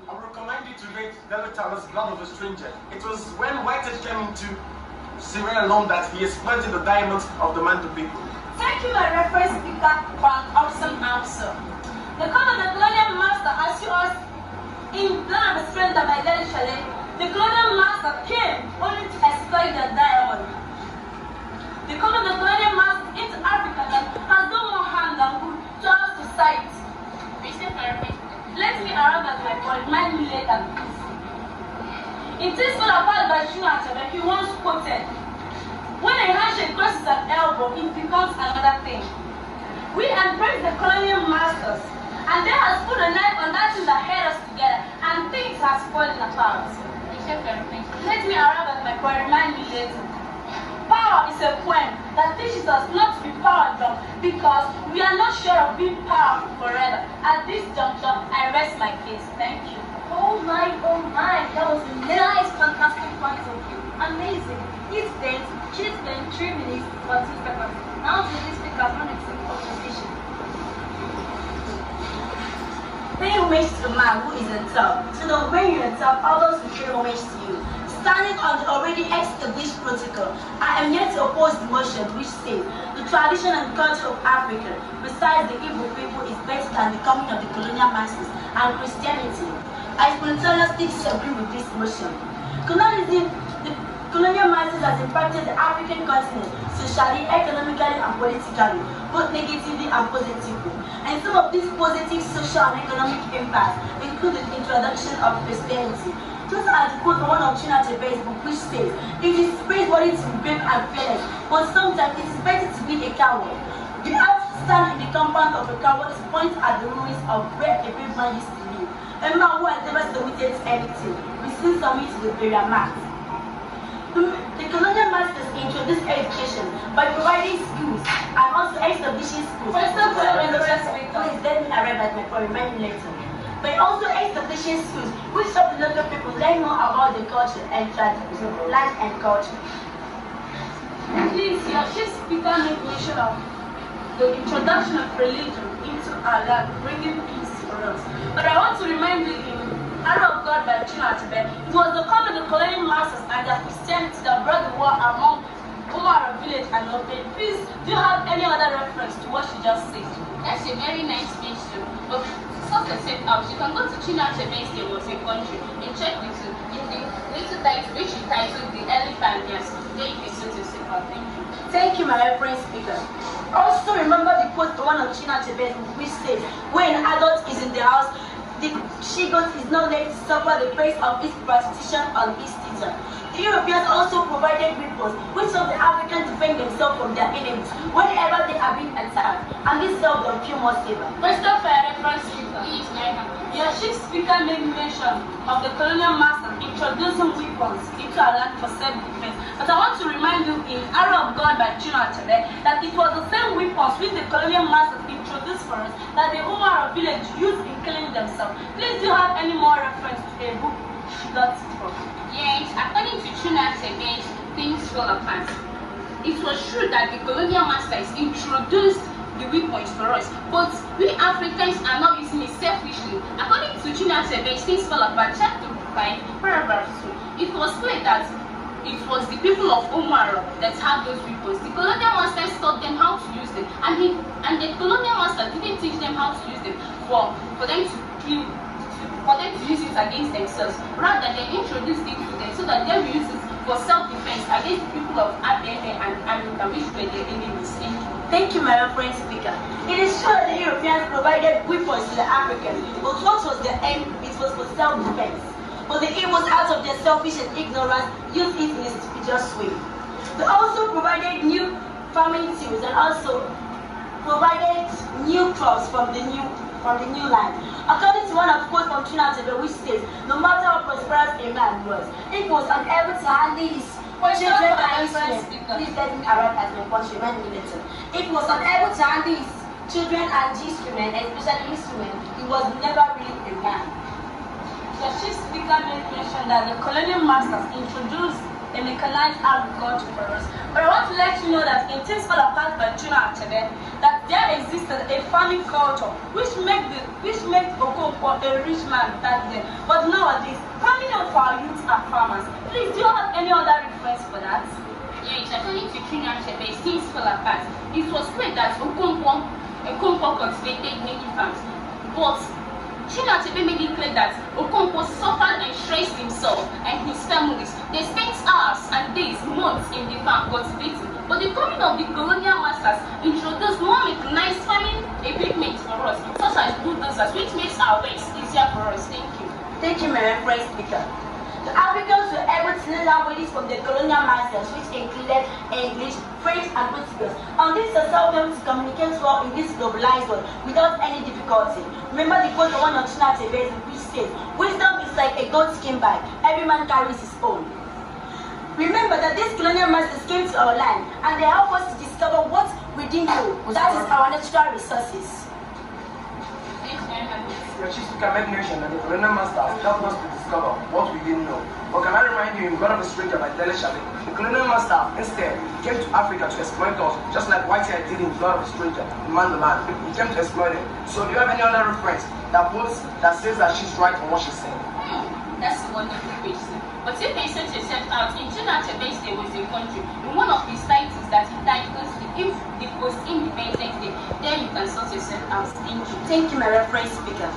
I would recommend you to read David Taylor's Blood of a Stranger. It was when Whitehead came into Sierra Leone that he exploited the diamonds of the Mando people. Thank you, my reference speaker, for an awesome answer. The colonial master assures us in Blood of a Stranger by David Taylor, the colonial master came only to exploit the diamond. The colonial master into Africa has no more harm than good to our society. Let me arrive at my point, remind me later, please. In things fall apart by Chinua Achebe, he once quoted, when a handshake crosses an elbow, it becomes another thing. We embrace the colonial masters, and they have put a knife on that thing that held us together, and things have fallen apart. Let me arrive at my point, remind me later. Power is a poem that teaches us not to be power drunk because we are not sure of being powerful forever. At this juncture, I rest my case. Thank you. Oh my, that was a nice, fantastic point of view. Amazing. She's spent 3 minutes for 2 seconds. Now to this speaker's on a simple conversation. Pay homage to the man who is on top. So that when you're on top, others will pay homage to you. Standing on the already established protocol, I am yet to oppose the motion which states the tradition and culture of Africa, besides the Igbo people, is better than the coming of the colonial masters and Christianity. I spontaneously disagree with this motion. Colonialism, the colonial masters has impacted the African continent socially, economically, and politically, both negatively and positively. And some of these positive social and economic impacts include the introduction of Christianity. Just as the quote from one of Chinua Achebe's book, which says, "It is praiseworthy to be brave and fearless, but sometimes it is better to be a coward." You have to stand in the compound of a coward to point at the ruins of where a brave man used to live. A man who has never submitted to anything, will soon submit to the burial mat. The colonial masters introduced education by providing schools and also establishing schools. For example, please let me arrive at my point, remind me later. By also establishing schools which help the local people learn more about the culture and tradition, land and culture. Please, your chief speaker made mention of the introduction of religion into our land, bringing peace for us. But I want to remind you in Arrow of God by Chinua Achebe, it was the call of the colonial masters and their Christianity that brought the war among Umaro village and Open. Please, do you have any other reference to what she just said? That's a very nice speech too. But such a set out, you can go to Chinua Achebe's There Was a Country and check in the little title which is titled The Early Pioneers. There you can see to say about. Thank you. Thank you, my reference speaker. Also remember the quote from one of Chinua Achebe's which says, when an adult is in the house, the she-goat is not left to suffer the price of its prostitution on its teacher. The Europeans also provided weapons which help the Africans defend themselves from their enemies whenever they are being attacked, and this helped them feel more safer. Question for a reference speaker. Your chief speaker made mention of the colonial master introducing weapons into our land for self-defense. But I want to remind you in Arrow of God by Chinua Achebe that it was the same weapons which the colonial masters introduced for us that the Umaro village used in killing themselves. Please, do you have any more reference to a book she got it from? Yes, according to Chinua Achebe, things fell apart. It was true that the colonial masters introduced the weapons for us, but we Africans are not using it selfishly. According to Chinua Achebe, things fell apart. Chapter 5, paragraph 2. It was clear that it was the people of Umaro that had those weapons. The colonial masters taught them how to use them, and the colonial masters didn't teach them how to use them for them to kill. For them to use it against themselves, rather they introduced it to them so that they will use it for self-defense against the people of Abebe and Africa, which were their enemies. Thank you, my reference speaker. It is true that the Europeans provided weapons to the Africans, but what was their aim? It was for self-defense. But the Igbos, out of their selfish and ignorance, used it in a stupendous way. They also provided new farming tools and also provided new crops from the new land. According to one of quotes from Chinua Achebe, which says, no matter how prosperous a man was, it was unable to handle his children and instruments. Please let me arrive at my point, remind me later. It was unable to handle his children and instruments, especially instruments. He was never really a man. The chief speaker made mention that the colonial masters introduced a mechanized agriculture for us. But I want to let you know that in Things Fall Apart by Chinua Achebe, that there existed a farming culture which made Okonkwo a rich man back then. But nowadays, how many of our youths are farmers? Please, do you have any other reference for that? Yes, according to Chinua Achebe, things fell apart. It was clear that Okonkwo cultivated many farms, but Chinua Achebe made it clear that Okonkwo suffered and stressed himself and his families. They spent hours and days, months in the farm cultivating. But the coming of the colonial masters introduced more mechanized farming equipment for us, such as bulldozers, which makes our work easier for us. Thank you. Thank you, my reference speaker. The Africans were able to learn languages from the colonial masters, which included English, French, and Portuguese. And this has helped them to communicate well in this globalized world without any difficulty. Remember the quote of one of Chinua Achebe, which says, "Wisdom is like a goat skin bag. Every man carries his own." Remember that these colonial masters came to our land and they helped us to discover what we didn't know. That is our natural resources. Your chief speaker made mention that the colonial masters helped us to discover what we didn't know. But can I remind you, in God of a Stranger by Dele Chalet, the colonial master instead came to Africa to exploit us, just like Whitehead did in God of a Stranger in Man the Land. He came to exploit it. So do you have any other reference that says that she's right on what she's saying? That's a wonderful question. But if you set yourself out, in Chinua Achebe's day was a country. In one of his titles that he titled, if the post-independence day, then you can sort yourself out. Thank you. Thank you, my reference speaker.